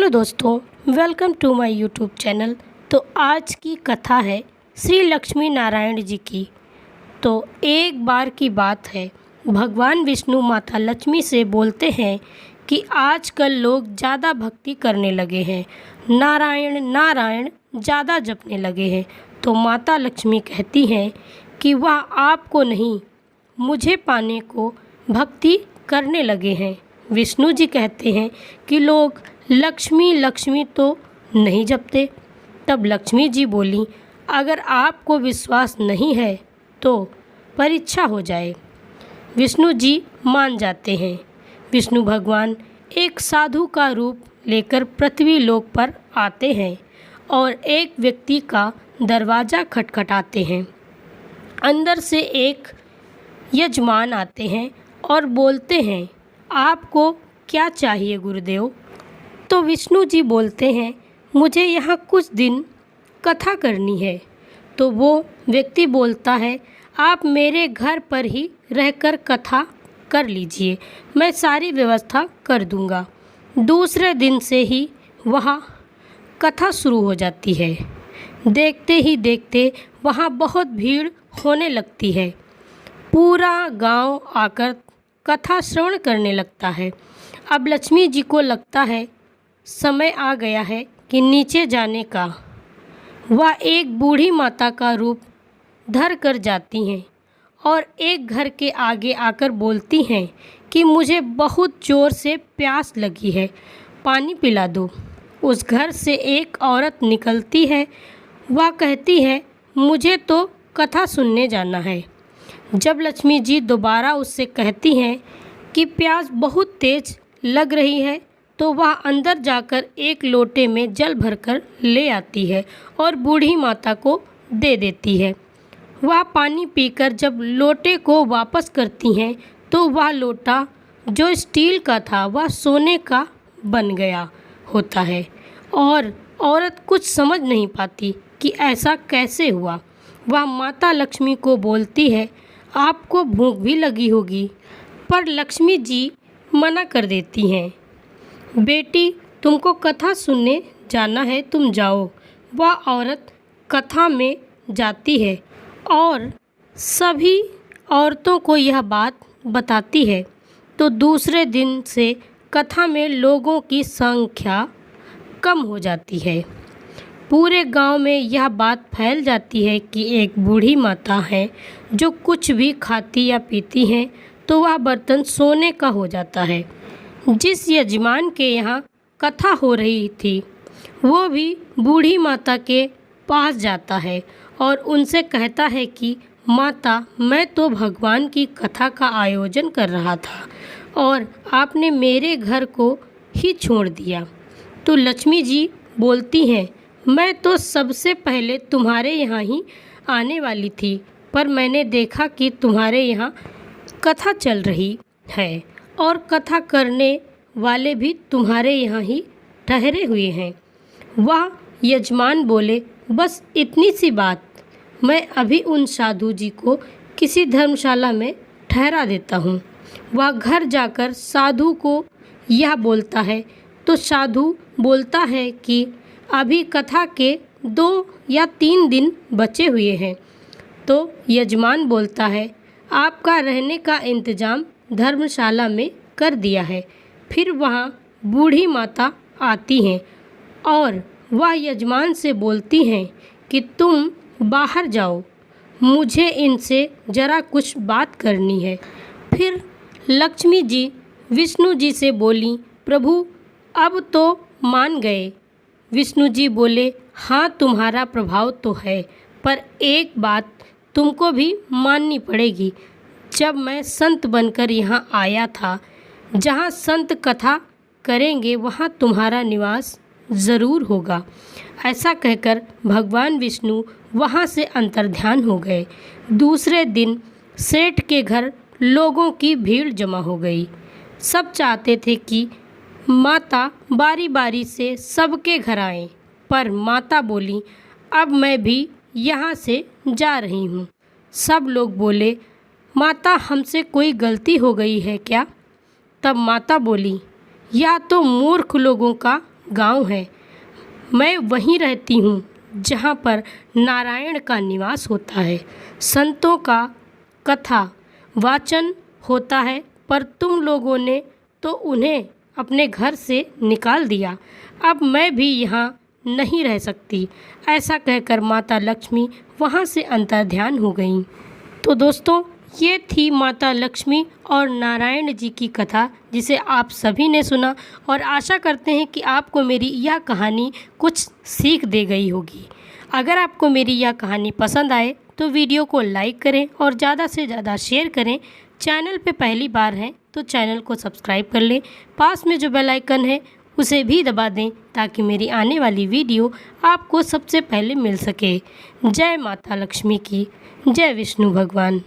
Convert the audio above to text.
Hello दोस्तों, welcome to my YouTube channel. तो आज की कथा है श्री लक्ष्मी नारायण जी की। तो एक बार की बात है, भगवान विष्णु माता लक्ष्मी से बोलते हैं कि आजकल लोग ज़्यादा भक्ति करने लगे हैं, नारायण नारायण ज़्यादा जपने लगे हैं। तो माता लक्ष्मी कहती हैं कि वह आपको नहीं, मुझे पाने को भक्ति करने लगे हैं। विष्णु जी कहते हैं कि लोग लक्ष्मी लक्ष्मी तो नहीं जपते। तब लक्ष्मी जी बोली, अगर आपको विश्वास नहीं है तो परीक्षा हो जाए। विष्णु जी मान जाते हैं। विष्णु भगवान एक साधु का रूप लेकर पृथ्वी लोक पर आते हैं और एक व्यक्ति का दरवाज़ा खटखटाते हैं। अंदर से एक यजमान आते हैं और बोलते हैं, आपको क्या चाहिए गुरुदेव? तो विष्णु जी बोलते हैं, मुझे यहाँ कुछ दिन कथा करनी है। तो वो व्यक्ति बोलता है, आप मेरे घर पर ही रहकर कथा कर लीजिए, मैं सारी व्यवस्था कर दूँगा। दूसरे दिन से ही वहाँ कथा शुरू हो जाती है। देखते ही देखते वहाँ बहुत भीड़ होने लगती है। पूरा गांव आकर कथा श्रवण करने लगता है। अब लक्ष्मी जी को लगता है समय आ गया है कि नीचे जाने का। वह एक बूढ़ी माता का रूप धर कर जाती हैं और एक घर के आगे आकर बोलती हैं कि मुझे बहुत ज़ोर से प्यास लगी है, पानी पिला दो। उस घर से एक औरत निकलती है। वह कहती है, मुझे तो कथा सुनने जाना है। जब लक्ष्मी जी दोबारा उससे कहती हैं कि प्यास बहुत तेज लग रही है, तो वह अंदर जाकर एक लोटे में जल भरकर ले आती है और बूढ़ी माता को दे देती है। वह पानी पीकर जब लोटे को वापस करती हैं तो वह लोटा जो स्टील का था वह सोने का बन गया होता है और औरत कुछ समझ नहीं पाती कि ऐसा कैसे हुआ। वह माता लक्ष्मी को बोलती है, आपको भूख भी लगी होगी। पर लक्ष्मी जी मना कर देती हैं, बेटी तुमको कथा सुनने जाना है, तुम जाओ। वह औरत कथा में जाती है और सभी औरतों को यह बात बताती है। तो दूसरे दिन से कथा में लोगों की संख्या कम हो जाती है। पूरे गांव में यह बात फैल जाती है कि एक बूढ़ी माता है जो कुछ भी खाती या पीती हैं तो वह बर्तन सोने का हो जाता है। जिस यजमान के यहाँ कथा हो रही थी वो भी बूढ़ी माता के पास जाता है और उनसे कहता है कि माता, मैं तो भगवान की कथा का आयोजन कर रहा था और आपने मेरे घर को ही छोड़ दिया। तो लक्ष्मी जी बोलती हैं, मैं तो सबसे पहले तुम्हारे यहाँ ही आने वाली थी, पर मैंने देखा कि तुम्हारे यहाँ कथा चल रही है और कथा करने वाले भी तुम्हारे यहाँ ही ठहरे हुए हैं। वह यजमान बोले, बस इतनी सी बात, मैं अभी उन साधु जी को किसी धर्मशाला में ठहरा देता हूँ। वह घर जाकर साधु को यह बोलता है तो साधु बोलता है कि अभी कथा के 2 या 3 दिन बचे हुए हैं। तो यजमान बोलता है, आपका रहने का इंतज़ाम धर्मशाला में कर दिया है। फिर वहाँ बूढ़ी माता आती हैं और वह यजमान से बोलती हैं कि तुम बाहर जाओ, मुझे इनसे ज़रा कुछ बात करनी है। फिर लक्ष्मी जी विष्णु जी से बोली, प्रभु अब तो मान गए। विष्णु जी बोले, हाँ तुम्हारा प्रभाव तो है, पर एक बात तुमको भी माननी पड़ेगी। जब मैं संत बनकर यहाँ आया था, जहाँ संत कथा करेंगे वहाँ तुम्हारा निवास ज़रूर होगा। ऐसा कहकर भगवान विष्णु वहाँ से अंतर्ध्यान हो गए। दूसरे दिन सेठ के घर लोगों की भीड़ जमा हो गई। सब चाहते थे कि माता बारी बारी से सबके घर आएं, पर माता बोली, अब मैं भी यहाँ से जा रही हूँ। सब लोग बोले, माता हमसे कोई गलती हो गई है क्या? तब माता बोली, यह तो मूर्ख लोगों का गांव है। मैं वहीं रहती हूँ जहाँ पर नारायण का निवास होता है। संतों का कथा वाचन होता है, पर तुम लोगों ने तो उन्हें अपने घर से निकाल दिया। अब मैं भी यहाँ नहीं रह सकती। ऐसा कहकर माता लक्ष्मी वहाँ से अंतर्ध्यान हो गईं। तो दोस्तों, ये थी माता लक्ष्मी और नारायण जी की कथा, जिसे आप सभी ने सुना, और आशा करते हैं कि आपको मेरी यह कहानी कुछ सीख दे गई होगी। अगर आपको मेरी यह कहानी पसंद आए तो वीडियो को लाइक करें और ज़्यादा से ज़्यादा शेयर करें। चैनल पे पहली बार हैं तो चैनल को सब्सक्राइब कर लें। पास में जो बेल आइकन है उसे भी दबा दें ताकि मेरी आने वाली वीडियो आपको सबसे पहले मिल सके। जय माता लक्ष्मी की, जय विष्णु भगवान।